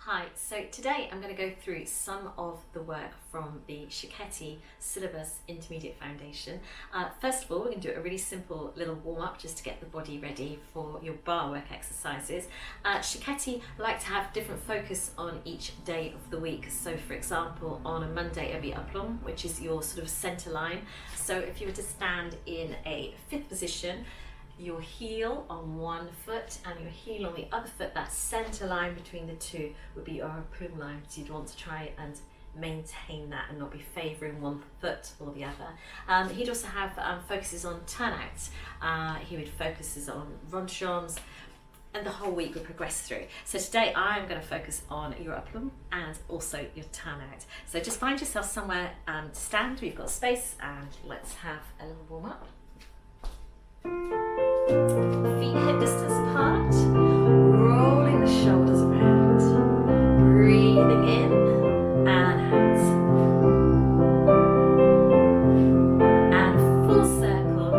Hi, so today I'm going to go through some of the work from the Cecchetti Syllabus Intermediate Foundation. First of all, we're going to do a really simple little warm-up just to get the body ready for your bar work exercises. Cecchetti like to have different focus on each day of the week. So for example, on a Monday it'll be aplomb, which is your sort of center line. So if you were to stand in a fifth position, your heel on one foot and your heel on the other foot, that center line between the two would be your aplomb line. So you'd want to try and maintain that and not be favouring one foot or the other. He'd also have focuses on turnouts. He would focuses on ronds, and the whole week would progress through. So today I'm going to focus on your aplomb and also your turnout. So just find yourself somewhere to stand. We've got space, and let's have a little warm up. Feet hip distance apart, rolling the shoulders around, breathing in and out, and full circle,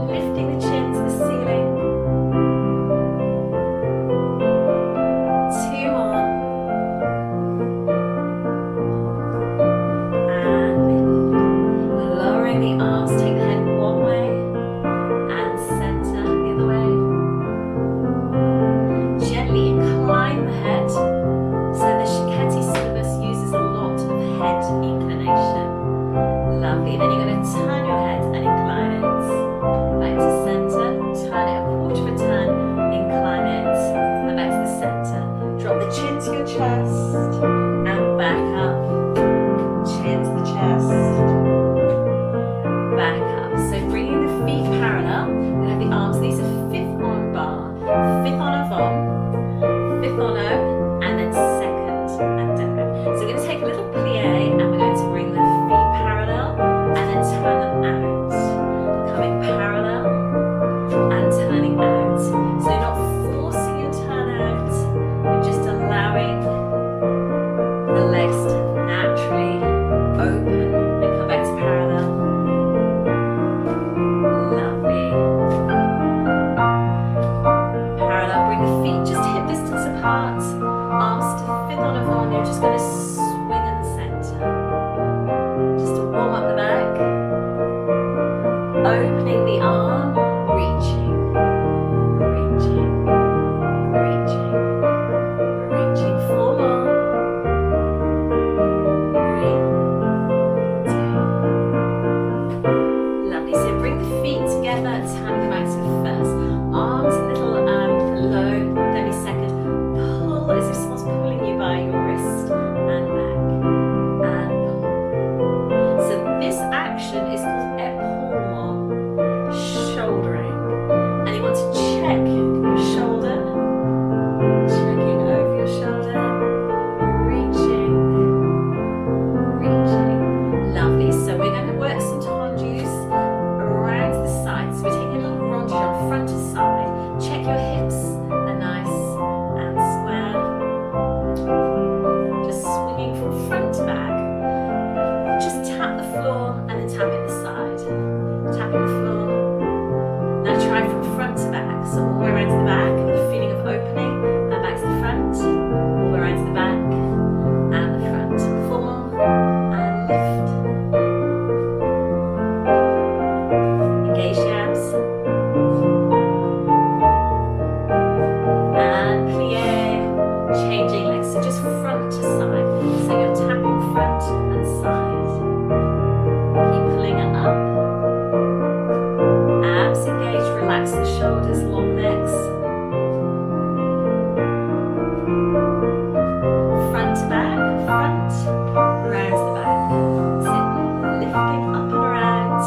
lifting the chin to the ceiling. 2 more, and lowering the arms, take the head one way, incline the head. So the Cecchetti syllabus uses a lot of head inclination. Lovely. Then you're going to turn your head and incline it back to center. Turn it a quarter of a turn, incline it, and back to the center. Drop the chin to your chest and back up. Chin to the chest, back up. So bringing the feet parallel. We have the arms. These are fifth on bar, fifth on a vom, fifth on O, and then second and down. So we're going to take a little plie, and we're going to bring the feet parallel and then turn them out. Coming parallel and turning out. So you're not forcing your turn out, you're just allowing the legs to naturally open and come back to parallel. Lovely. Parallel, bring the feet just hip distance apart, arms to fifth on a von. You're just going to swing in the center, just to warm up the back, opening the arm, reaching, reaching, reaching, reaching. 4 more, 3, 2. Lovely. So bring the feet together, turn them out to the first. Arms a little low, then second. Pull as if someone's pulling you by your wrist and back and pull. So this action is called epaulement, shouldering. And you want to check your shoulder, checking over your shoulder, reaching, reaching. Lovely. So we're going to work some tendus around the side. So we're taking a little ronde front to side. Check your hips are nice and square. Just swinging from front to back. Just tap the floor and then tap it the side. Tapping the floor. Now try from front to back. So all the way around to the back, the feeling of opening, and back to the front. All the way around to the back and the front. 4 more, and lift. Engage the abs. And plie, changing legs, so just front to side. So you're tapping front and side. Keep pulling it up. Abs engaged, relax the shoulders, long necks. Front to back, front, round to the back. Sit, lifting up and around,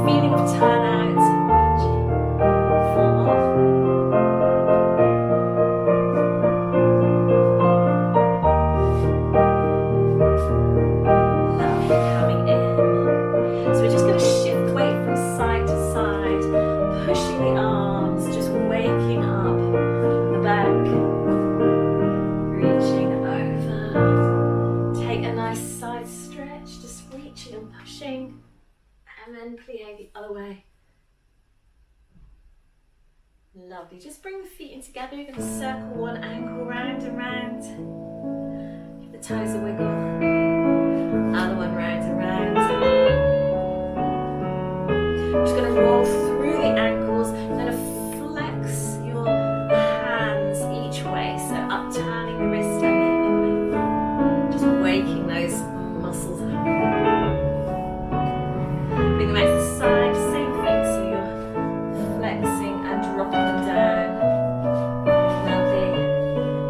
feeling of turn out, reaching. 4 more. Pushing the arms, just waking up the back, reaching over. Take a nice side stretch, just reaching and pushing, and then plie the other way. Lovely. Just bring the feet in together. You're going to circle one ankle round and round. toes a wiggle. Other one round and round. I'm just going to roll through the ankles. I'm going to flex your hands each way. So upturning the wrist and then the way. Just waking those muscles up. Bring them out to the side. Same thing. So you're flexing and dropping them down. Lovely.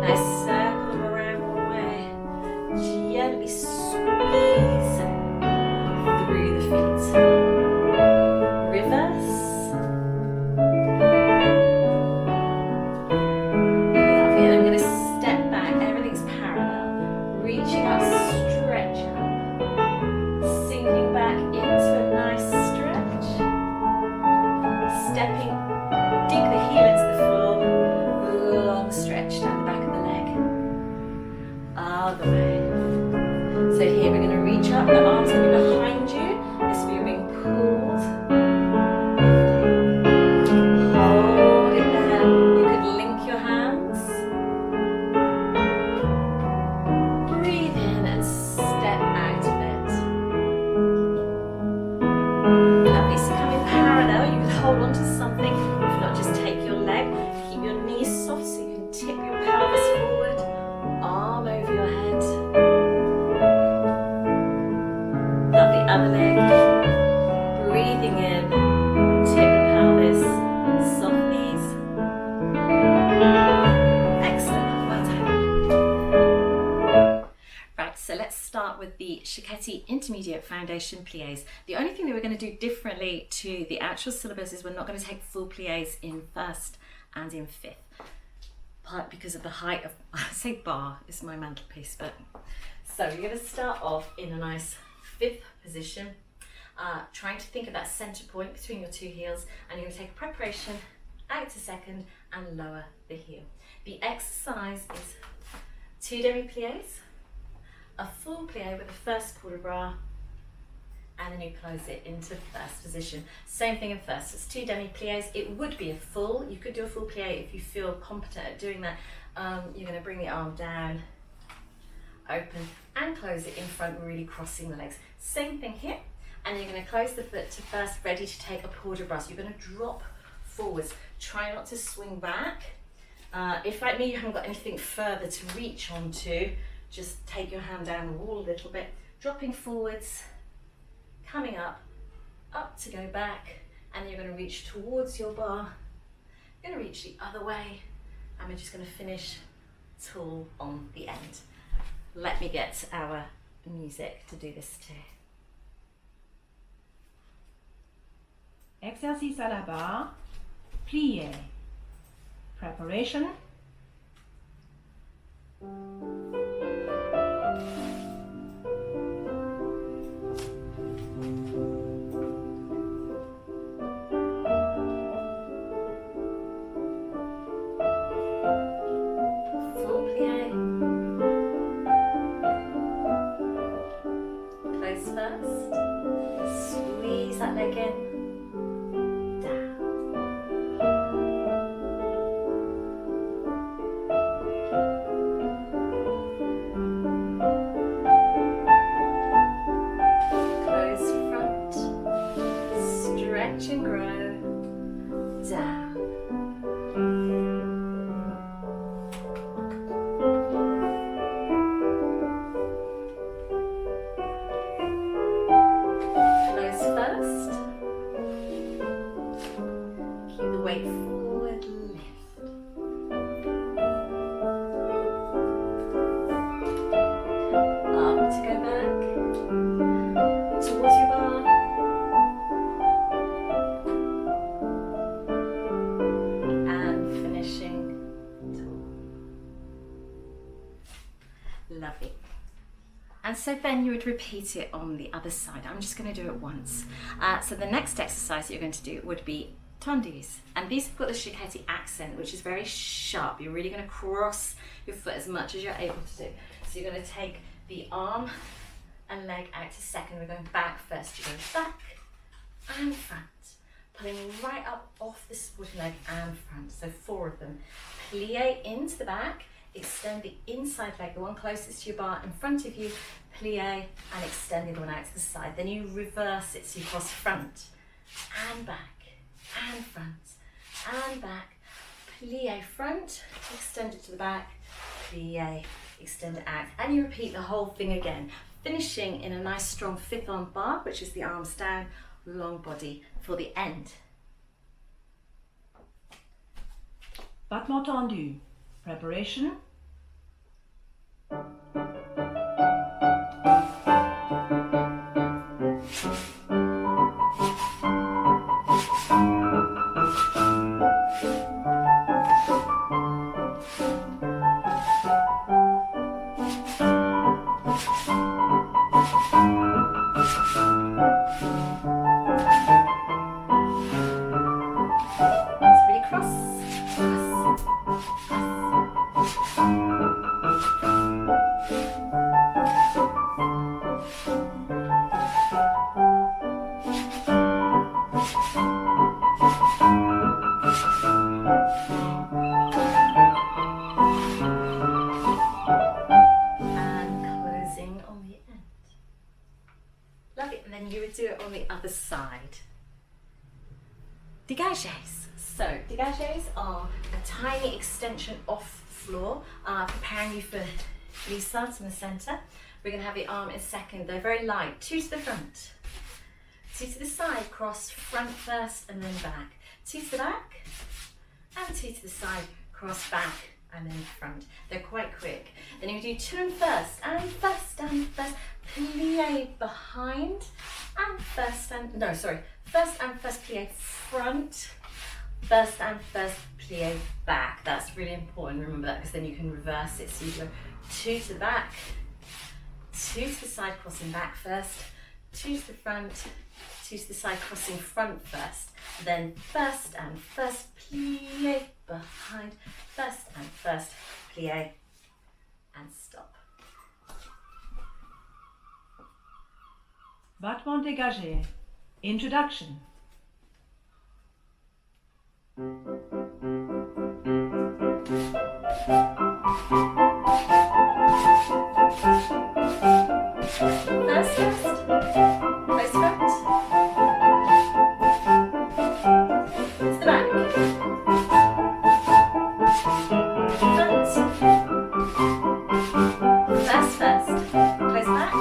Nice circle them around one way. Gently squeeze through the feet. Reverse. Lovely. And I'm going to step back. Everything's parallel. Reaching up, stretch up. Sinking back into a nice stretch. Stepping, dig the heel into the floor. Long stretch down the back of the leg. Other way. So here we're going to reach up, the arms will be behind you, this will be being pulled, hold it there, you could link your hands, breathe in and step out of it. Lovely, so coming parallel, you can hold on to something, if not just take your leg, keep your knees soft so you can tip your pelvis forward, arm over your head. Other leg, breathing in, tip the pelvis, soft knees. Excellent, well done. Right, so let's start with the Cecchetti Intermediate Foundation plies. The only thing that we're going to do differently to the actual syllabus is we're not going to take full plies in first and in fifth. Part because of the height of, I say bar, is my mantelpiece, but so we're going to start off in a nice fifth position, trying to think of that center point between your two heels, and you're going to take preparation out to second and lower the heel. The exercise is 2 demi-plies, a full plie with the first port de bras, and then you close it into first position. Same thing in first, it's 2 demi-plies. It would be a full, you could do a full plie if you feel competent at doing that. You're going to bring the arm down, open and close it in front, really crossing the legs. Same thing here, and you're going to close the foot to first, ready to take a port de bras. You're going to drop forwards, try not to swing back. If like me you haven't got anything further to reach onto, just take your hand down the wall a little bit, dropping forwards, coming up to go back, and you're going to reach towards your bar. You're going to reach the other way, and we're just going to finish tall on the end. Let me get our music to do this too. Exercice à la barre, plié. Preparation. Lovely. And so then you would repeat it on the other side. I'm just going to do it once. So the next exercise that you're going to do would be tendus. And these have got the Cecchetti accent, which is very sharp. You're really going to cross your foot as much as you're able to do. So you're going to take the arm and leg out to second. We're going back first. You're going back and front. Pulling right up off the supporting leg and front. So 4 of them. Plie into the back. extend the inside leg, the one closest to your bar in front of you, plie, and extend the other one out to the side. Then you reverse it, so you cross front and back, and front, and back, plie front, extend it to the back, plie, extend it out, and you repeat the whole thing again, finishing in a nice strong fifth arm bar, which is the arms down, long body for the end. Battements tendus. Preparation. Do it on the other side. Dégagés. So dégagés are a tiny extension off floor, preparing you for glissades in the centre. We're going to have the arm in second. They're very light. 2 to the front, 2 to the side, cross front first and then back, 2 to the back, and 2 to the side, cross back and then front. They're quite quick. Then you do 2 and first, and first, and first, plie behind, and first and, no, sorry, first and first plie front, first and first plie back. That's really important, remember that, because then you can reverse it. So you go 2 to the back, 2 to the side, crossing back first, 2 to the front, 2 to the side, crossing front first, then first and first plie behind, first and first plie, and stop. Battements dégagés. Introduction. First, close front, to the back, front, first, close back,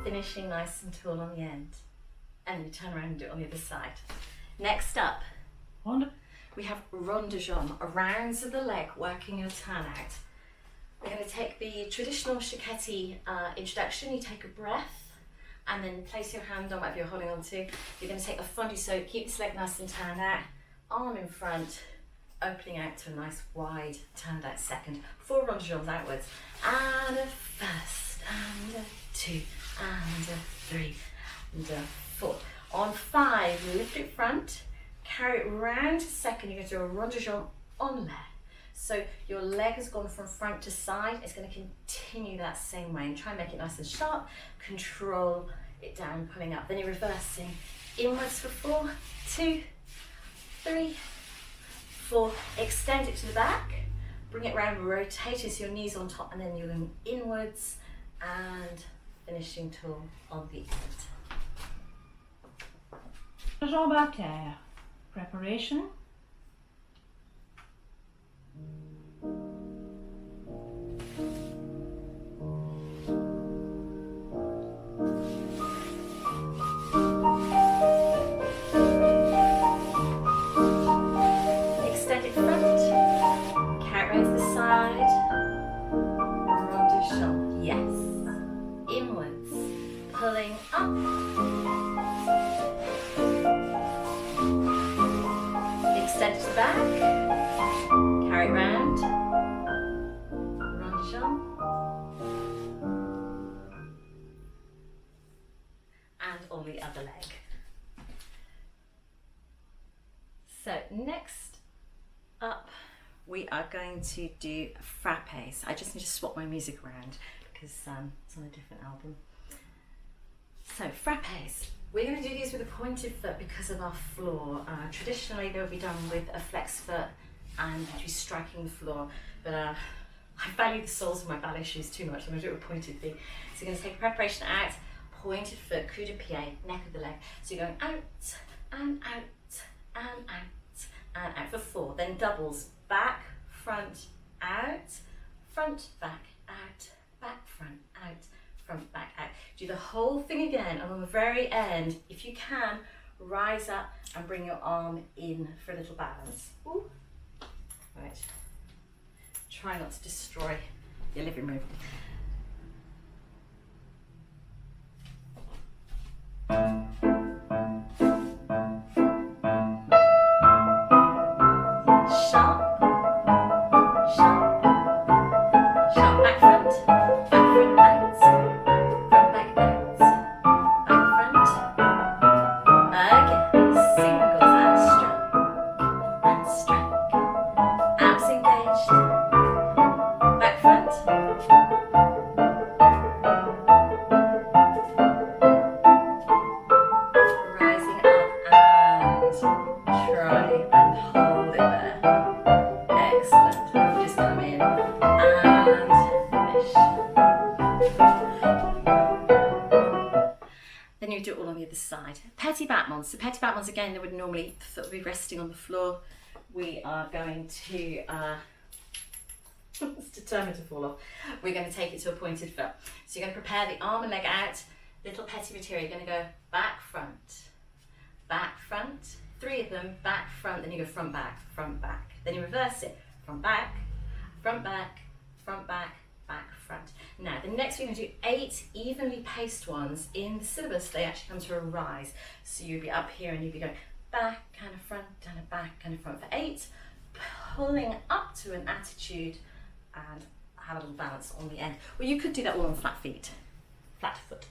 finishing nice and tall on the end, and you turn around and do it on the other side. Next up, Ronda. we have Ronda, rounds of the leg, working your turn out. We're going to take the traditional Cecchetti introduction. You take a breath and then place your hand on whatever you're holding on to. You're going to take a fondu, so keep this leg nice and turned out, arm in front, opening out to a nice wide turned out second. 4 Ronda outwards, and a first, and a 2, and a 3, and a 4. On 5, lift it front, carry it round to second. You're going to do a Ronda on left. So your leg has gone from front to side. It's going to continue that same way, and try and make it nice and sharp. Control it down, pulling up. Then you're reversing inwards for 4, 2, 3, 4. Extend it to the back. Bring it round, rotate it so your knees on top, and then you're going inwards and finishing tall on the end. Jambes à terre. Preparation. Extend it front, carry it to the side, Ronda, yes, inwards, pulling up, extend to the back, carry it round, Ronda, and on the other leg. So next up, we are going to do Frappes. I just need to swap my music around because it's on a different album. So Frappes, We're going to do these with a pointed foot because of our floor. Traditionally they would be done with a flex foot and you'd be striking the floor, but I value the soles of my ballet shoes too much. I'm going to do it with a pointed feet. So you're going to take a preparation out, pointed foot, coup de pied, neck of the leg. So you're going out and out and out and out for 4. Then doubles, back, front, out, front, back, front, out, front, back, out. Do the whole thing again, and on the very end, if you can, rise up and bring your arm in for a little balance. Ooh. Right. Try not to destroy your living room. Sharp, sharp, sharp, back front, out, front, back out, again, singles and strike, abs engaged, back front, rising up and try and hold it there. Excellent. We'll just come in and finish. Then you do it all on the other side. Petit battements. So petit battements again, they would normally, the foot would be resting on the floor. We are going to, it's determined to fall off. We're going to take it to a pointed foot. So you're going to prepare the arm and leg out. Little petit material. You're going to go back, front, 3 of them, back, front, then you go front, back. Then you reverse it, front, back, front, back, back, front. Now, the next we're going to do 8 evenly paced ones. In the syllabus, they actually come to a rise. So you'd be up here and you'd be going back, kind of front, kind of back, kind of front for 8, pulling up to an attitude and have a little balance on the end. Well, you could do that all on flat feet, flat foot.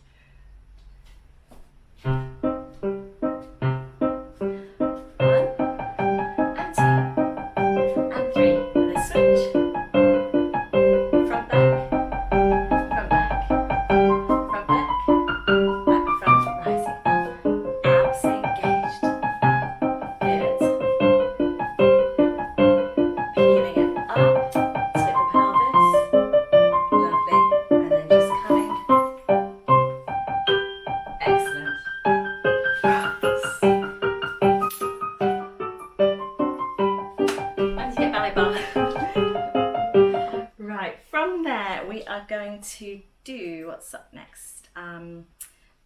To do what's up next,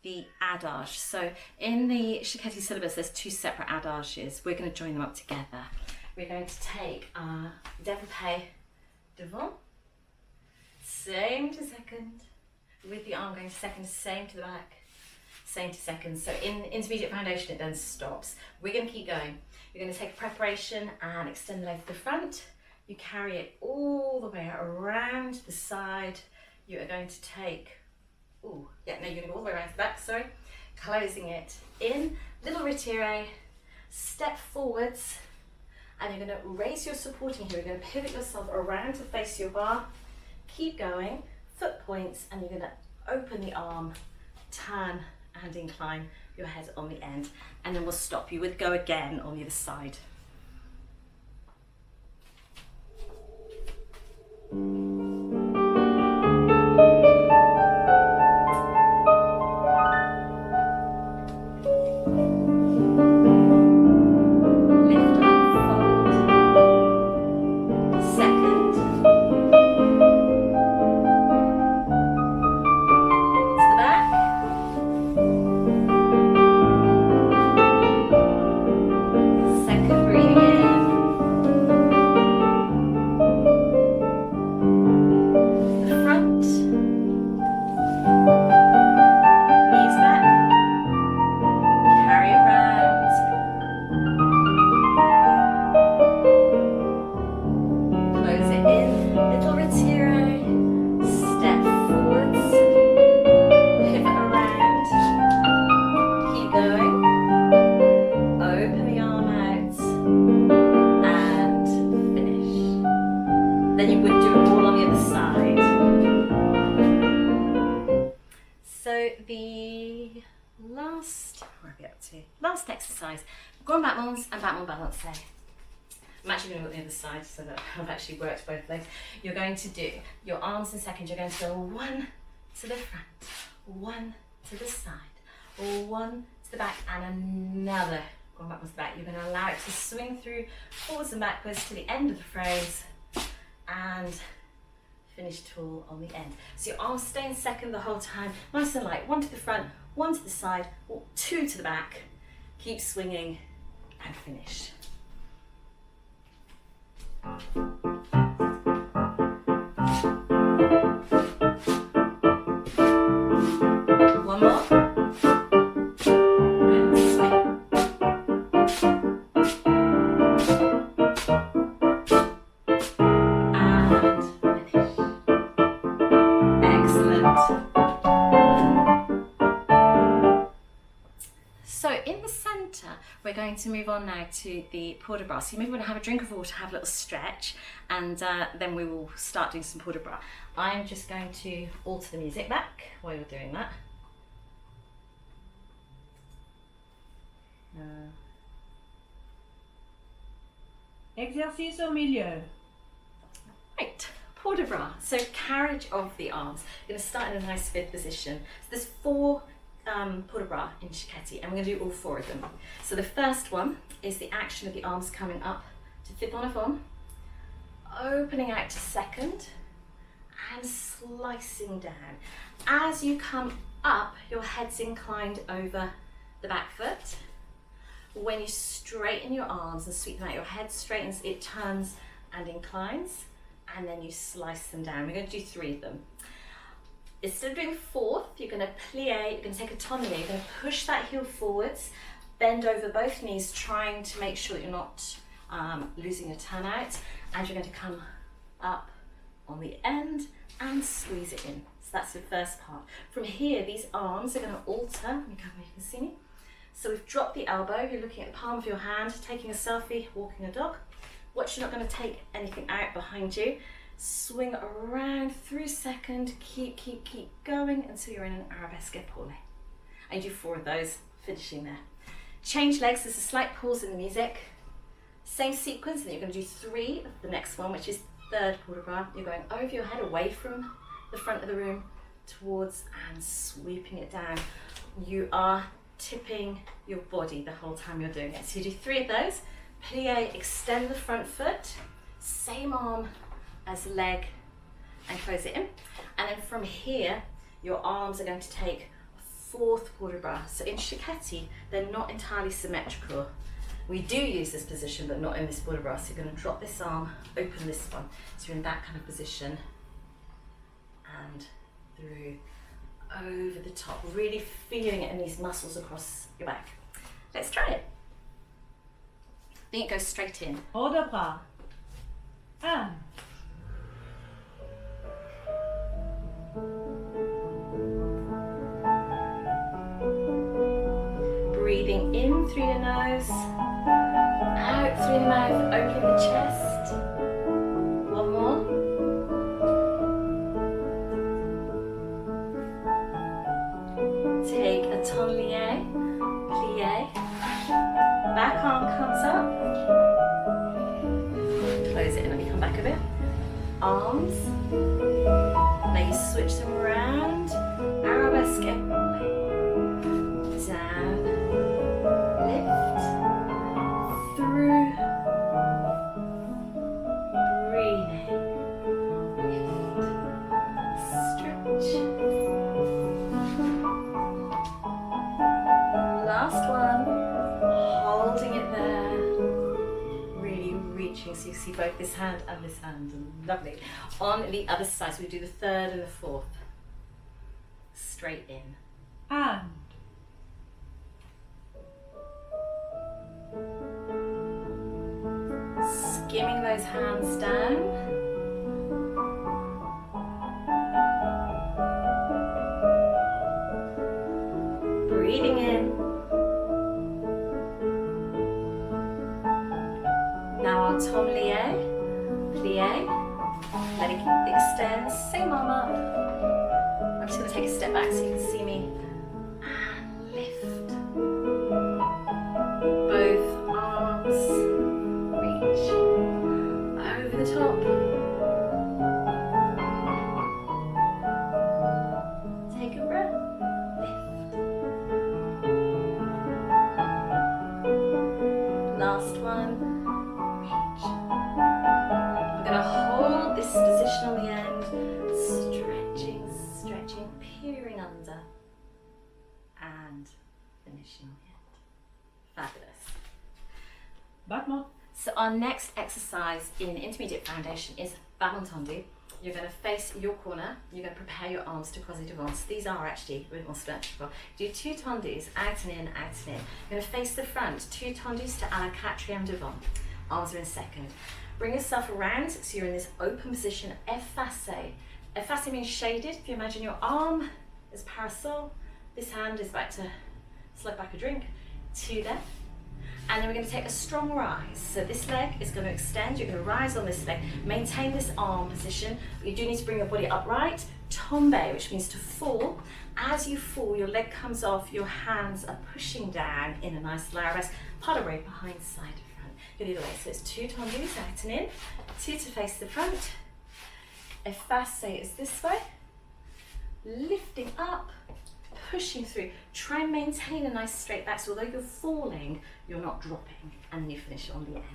the adage. So in the Cecchetti syllabus there's 2 separate adages. We're going to join them up together. We're going to take our développé devant, same to second, with the arm going to second, same to the back, same to second. So in Intermediate Foundation it then stops. We're going to keep going. You're going to take a preparation and extend the leg to the front. You carry it all the way around the side. You are going to take, you're going to go all the way around to the back, sorry. Closing it in, little retire, step forwards, and you're going to raise your supporting heel. You're going to pivot yourself around to face your bar. Keep going, foot points, and you're going to open the arm, turn and incline your head on the end. And then we'll stop. You would go again on the other side. Second where are we up to? Last exercise, grand battements and battement balancé. I'm actually going to go on the other side so that I've actually worked both legs. You're going to do your arms in seconds. You're going to go one to the front, one to the side, one to the back, and another grand battements to the back. You're going to allow it to swing through forwards and backwards to the end of the phrase and finish tall on the end. So your arms stay in second the whole time, nice and light. One to the front, one to the side, or two to the back. Keep swinging and finish. One more. And swing. And finish. Excellent. So in the centre, we're going to move on now to the port de bras. So you maybe want to have a drink of water, have a little stretch, and then we will start doing some port de bras. I'm just going to alter the music back while you're doing that. Exercice au milieu. Right, port de bras. So carriage of the arms. You're going to start in a nice fifth position. So there's 4 port de bras in Cecchetti, and we're going to do all 4 of them. So the first one is the action of the arms coming up to fifth en avant, opening out to second, and slicing down. As you come up, your head's inclined over the back foot. When you straighten your arms and sweep them out, your head straightens, it turns and inclines, and then you slice them down. We're going to do 3 of them. Instead of doing fourth, you're going to plie, you're going to take a tonneau, you're going to push that heel forwards, bend over both knees, trying to make sure that you're not losing your turnout, and you're going to come up on the end and squeeze it in. So that's the first part. From here, these arms are going to alter. Let me come where you can see me. So we've dropped the elbow, you're looking at the palm of your hand, taking a selfie, walking a dog. Watch, you're not going to take anything out behind you. Swing around through second, keep going until you're in an arabesque épaulé. I do 4 of those, finishing there. Change legs, there's a slight pause in the music. Same sequence, and then you're going to do 3 of the next one, which is third port de bras. You're going over your head, away from the front of the room, towards and sweeping it down. You are tipping your body the whole time you're doing it. So you do 3 of those. Plie, extend the front foot, same arm as leg, and close it in. And then from here, your arms are going to take a 4th port de bras. So in Cecchetti, they're not entirely symmetrical. We do use this position, but not in this port de bras. So you're going to drop this arm, open this one. So you're in that kind of position, and through, over the top, really feeling it in these muscles across your back. Let's try it. I think it goes straight in. Port de bras. 1. Breathing in through your nose, out through the mouth, opening the chest. One more. Take a tonneau, plie. Back arm comes up. Close it in, let me come back a bit. Arms. Now you switch them around. Arabesque épaulé. Down. Lift. Through. Breathing. Lift. Stretch. Last one. Holding it there. Really reaching so you see both this hand and this hand. Lovely. On the other side, so we do the 3rd and the 4th. Straight in. And. Skimming those hands down. Breathing in. Now our tonneau, plie, let it extend, same arm up. I'm just going to take a step back so you can see me. And lift. So our next exercise in Intermediate Foundation is Battements. You're going to face your corner, you're going to prepare your arms to croisé devant. So these are actually a bit more symmetrical. Do 2 tendus, out and in, out and in. You're going to face the front, 2 tendus to à la quatrième devant. Arms are in second. Bring yourself around so you're in this open position, effacé. Effacé means shaded. If you imagine your arm as parasol, this hand is about to slug back a drink to there. And then we're going to take a strong rise. So this leg is going to extend. You're going to rise on this leg. Maintain this arm position. But you do need to bring your body upright. Tombe, which means to fall. As you fall, your leg comes off. Your hands are pushing down in a nice arabesque. Pas de bras behind, side to front. Good either way. So it's 2 tendus, out and in. 2 to face the front. Effacé is this way. Lifting up. Pushing through. Try and maintain a nice straight back, so although you're falling, you're not dropping, and then you finish on the end.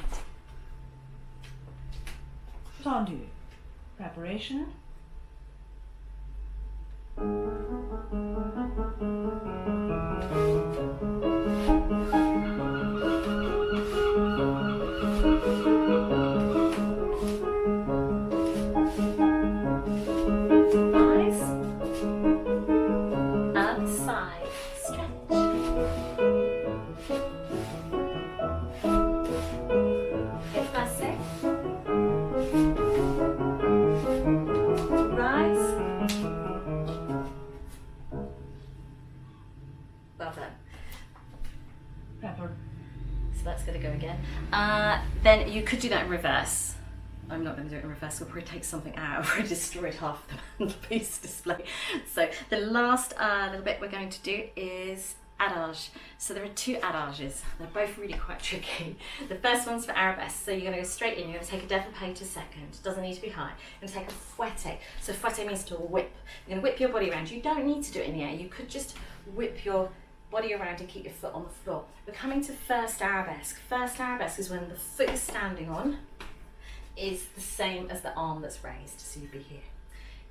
Tendu. Preparation. Then you could do that in reverse. I'm not going to do it in reverse, we'll probably take something out. I've already destroyed half the mantelpiece display. So the last little bit we're going to do is adage. So there are 2 adages. They're both really quite tricky. The first one's for arabesque. So you're going to go straight in, you're going to take a développé to second. Doesn't need to be high. You're going to take a fouette. So fouette means to whip. You're going to whip your body around. You don't need to do it in the air. You could just whip your body around and keep your foot on the floor. We're coming to first arabesque. First arabesque is when the foot you're standing on is the same as the arm that's raised, so you'd be here.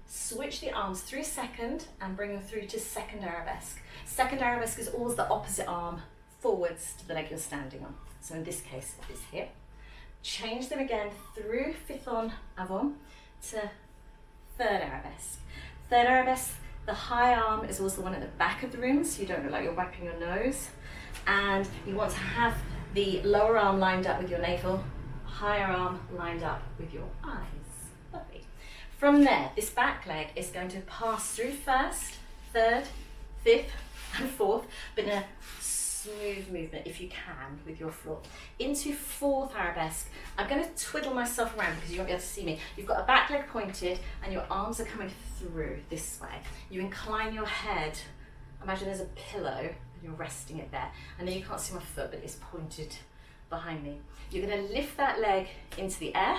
Switch the arms through second and bring them through to second arabesque. Second arabesque is always the opposite arm forwards to the leg you're standing on. So in this case, it's here. Change them again through fifth en avant to third arabesque. Third arabesque, the high arm is always the one at the back of the room, so you don't look like you're wiping your nose. And you want to have the lower arm lined up with your navel, higher arm lined up with your eyes. Lovely. From there, this back leg is going to pass through first, third, fifth, and fourth, but in a smooth movement, if you can, with your floor. Into fourth arabesque, I'm going to twiddle myself around because you won't be able to see me. You've got a back leg pointed and your arms are coming through this way. You incline your head. Imagine there's a pillow and you're resting it there. I know you can't see my foot, but it's pointed behind me. You're going to lift that leg into the air,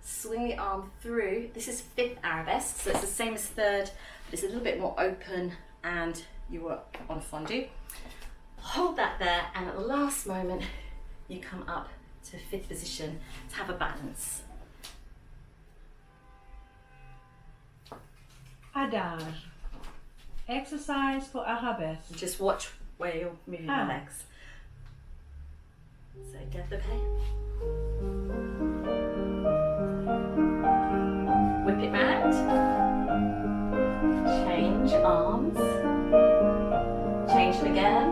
swing the arm through. This is fifth arabesque, so it's the same as third, but it's a little bit more open and you are on fondue. Hold that there, and at the last moment, you come up to fifth position to have a balance. Adage. Exercise for arabesque. Just watch where you're moving your legs. So, développé. Whip it round. Change arms. Change it again.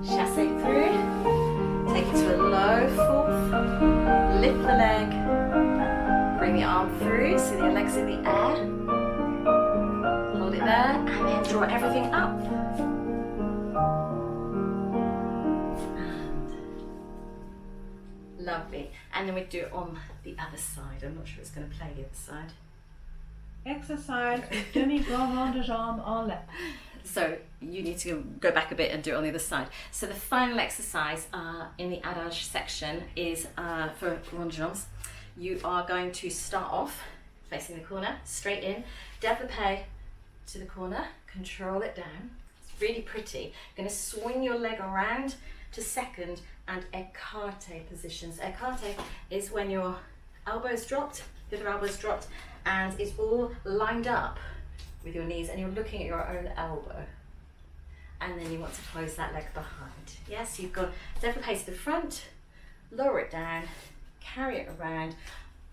Chassé through. Take it to a low fourth. Lift the leg. Bring the arm through so your leg's in the air. Hold it there and then draw everything up. And lovely. And then we do it on the other side. I'm not sure it's going to play the other side. Exercise with demi-grand de jambe en l'air. So you need to go back a bit and do it on the other side. So the final exercise in the adage section is for Ronda jambes. You are going to start off facing the corner, straight in, développé to the corner, control it down. It's really pretty. You're going to swing your leg around to second and écarté positions. Écarté is when your elbow's dropped, the other elbow's dropped, and it's all lined up with your knees and you're looking at your own elbow. and then you want to close that leg behind. Yes, you've got développé to the front, lower it down, carry it around,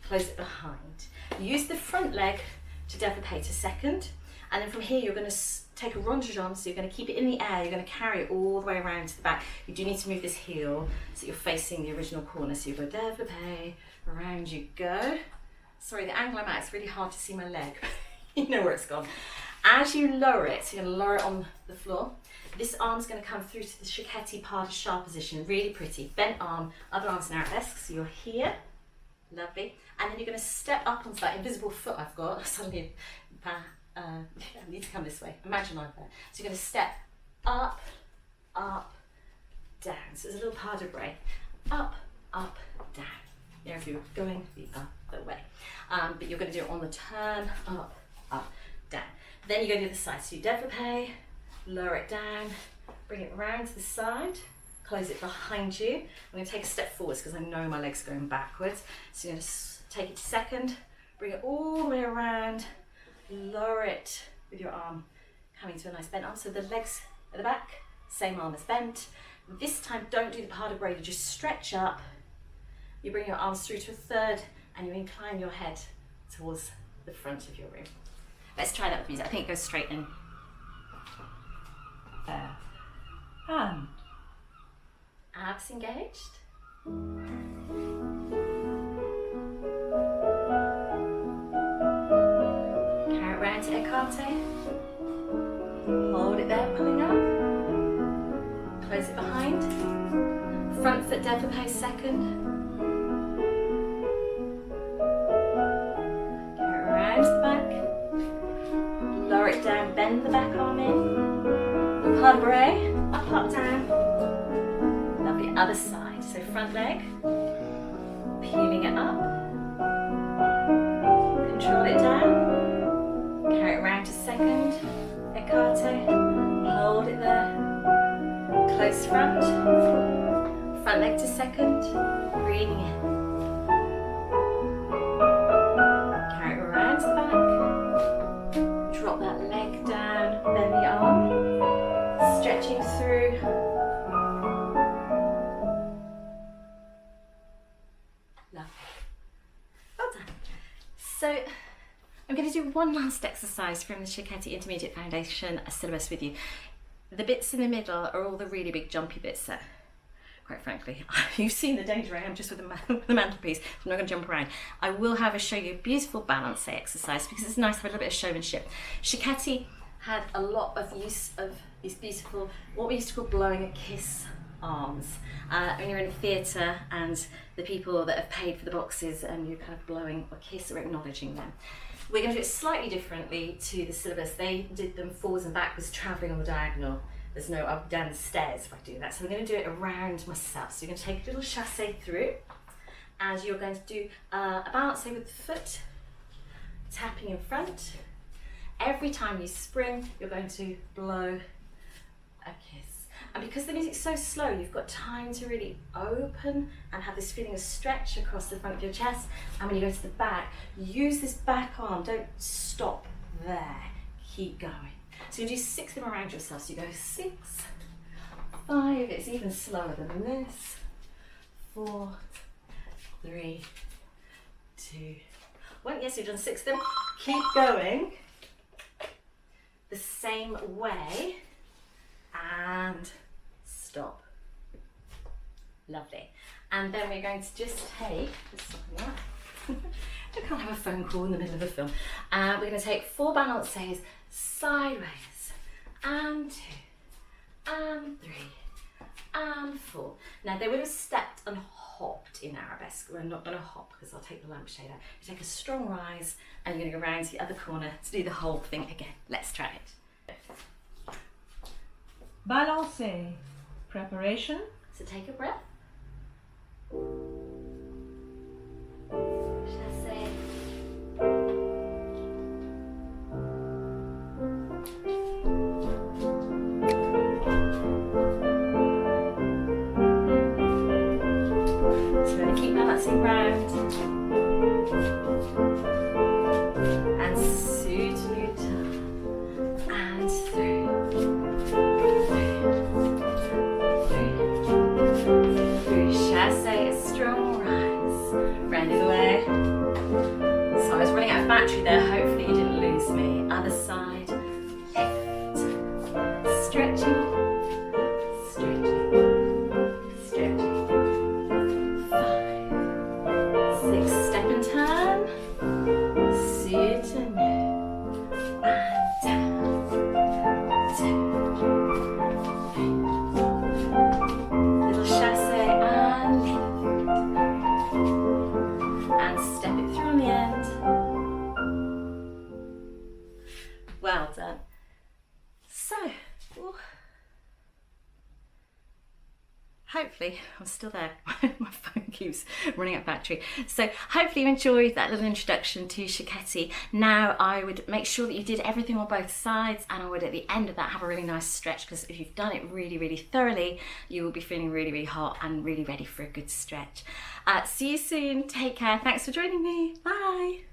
close it behind. Use the front leg to développé to second, and then from here you're going to take a ronde de jambe, so you're going to keep it in the air, you're going to carry it all the way around to the back. You do need to move this heel so that you're facing the original corner, so you go développé, around you go. Sorry, the angle I'm at, it's really hard to see my leg. You know where it's gone. As you lower it, so you're going to lower it on the floor, this arm's going to come through to the Cecchetti pas de chat position, really pretty. Bent arm, other arm's in arabesque, so you're here, lovely. And then you're going to step up onto that invisible foot I've got. Suddenly, I need to come this way. Imagine I'm there. So you're going to step up, up, down. So it's a little pas de bras. Up, up, down. You know, if you're going the other way. But you're going to do it on the turn, up, up, down. Then you go to the other side. So you développé, lower it down, bring it round to the side, close it behind you. I'm going to take a step forwards because I know my leg's going backwards. So you're going to take it to second, bring it all the way around, lower it with your arm coming to a nice bent arm. So the legs at the back, same arm is bent. This time don't do the pas de bras, you just stretch up, you bring your arms through to a third and you incline your head towards the front of your room. Let's try that with music. I think it goes straight in. And Abs engaged. Carry it round to écarté. Hold it there, pulling up. Close it behind. Front foot développé second. Carry it around to the back. Lower it down, bend the back arm in. Pas de bras, up, up, down. Lovely, other side. So front leg, peeling it up. Control it down. Carry it round to second. Écarté. Hold it there. Close front. Front leg to second. Breathing in. Carry it around to the back. Drop that leg down. Bend the arm. Stretching through. Lovely. Well done. So I'm going to do one last exercise from the Cecchetti Intermediate Foundation syllabus with you. The bits in the middle are all the really big jumpy bits there. Quite frankly, you've seen the danger I am just with the mantelpiece. I'm not going to jump around. I will, however, show you a beautiful balance exercise because it's nice to have a little bit of showmanship. Cecchetti had a lot of use of these beautiful, what we used to call blowing a kiss arms. When you're in a theatre and the people that have paid for the boxes and you're kind of blowing a kiss or acknowledging them. We're going to do it slightly differently to the syllabus. They did them forwards and backwards, travelling on the diagonal. There's no up down the stairs if I do that. So I'm going to do it around myself. So you're going to take a little chassé through and you're going to do a balance with the foot, tapping in front. Every time you spring, you're going to blow a kiss. And because the music's so slow, you've got time to really open and have this feeling of stretch across the front of your chest. And when you go to the back, use this back arm. Don't stop there. Keep going. So you do 6 of them around yourself. So you go 6, 5, it's even slower than this. 4, 3, 2, 1. Yes, you've done 6 of them. Keep going the same way and stop. Lovely. And then we're going to just take, I can't have a phone call in the middle of a film. We're going to take 4 balancés sideways, and 2, and 3, and 4. Now they would have stepped and hopped in arabesque. We're not going to hop because I'll take the lampshade out. You take a strong rise and you're going to go around to the other corner to do the whole thing again. Let's try it. balancé. Preparation. So take a breath. Chassé. So we're going to keep balancing round. And soutenue and through. Now rise. Round the other way. So I was running out of battery there. Hopefully you didn't lose me. Other side. Lift. Stretching. Stretching. Stretching. 5, 6. Step and turn. Sit and down. 2. Little chassé and lift. And step it through on the end. Well done. So, hopefully, I'm still there. My phone keeps running out of battery. So hopefully you enjoyed that little introduction to Cecchetti. Now I would make sure that you did everything on both sides, and I would at the end of that have a really nice stretch, because if you've done it really, really thoroughly, you will be feeling really, really hot and really ready for a good stretch. See you soon. Take care. Thanks for joining me. Bye.